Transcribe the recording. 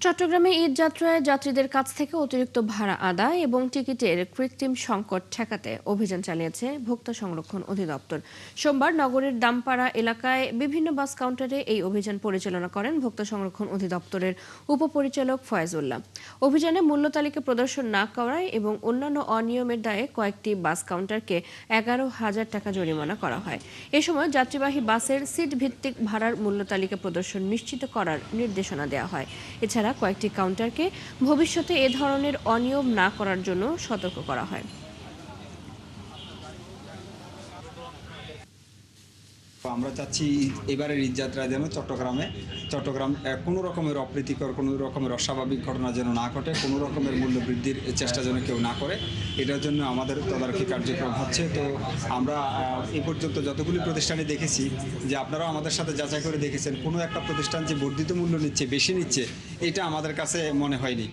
চট্টগ্রামে ঈদ যাত্রায় যাত্রীদের কাছ থেকে অতিরিক্ত ভাড়া আদায় এবং টিকিটের কৃত্রিম সংকট ঠেকাতে অভিযান চালিয়েছে ভোক্তা সংরক্ষণ অধিদপ্তর। সোমবার নগরীর দামপাড়া এলাকায় বিভিন্ন বাস কাউন্টারে এই অভিযান পরিচালনা করেন ভোক্তা সংরক্ষণ অধিদপ্তরের উপপরিচালক ফয়েজুল্লাহ। অভিযানে মূল্য তালিকা প্রদর্শন না করায় এবং অন্যান্য অনিয়মের দায়ে কয়েকটি বাস কাউন্টারকে 11,000 টাকা জরিমানা করা হয়। এ সময় যাত্রীবাহী বাসের সিট ভিত্তিক ভাড়ার মূল্য তালিকা প্রদর্শন নিশ্চিত করার নির্দেশনা দেওয়া হয়। এছাড়া কয়েকটি কাউন্টারকে ভবিষ্যতে এ ধরনের অনিয়ম না করার জন্য সতর্ক করা হয়। আমরা চাচ্ছি এবারের ঈদ যাত্রায় যেন চট্টগ্রাম কোনো রকমের অপ্রীতিকর, কোনো রকমের অস্বাভাবিক ঘটনা যেন না ঘটে, কোনো রকমের মূল্য বৃদ্ধির চেষ্টা যেন কেউ না করে। এটার জন্য আমাদের তদারকি কার্যক্রম হচ্ছে। তো আমরা এ পর্যন্ত যতগুলি প্রতিষ্ঠানে দেখেছি, যে আপনারাও আমাদের সাথে যাচাই করে দেখেছেন, কোনো একটা প্রতিষ্ঠান যে বর্ধিত মূল্য নিচ্ছে, বেশি নিচ্ছে, এটা আমাদের কাছে মনে হয়নি।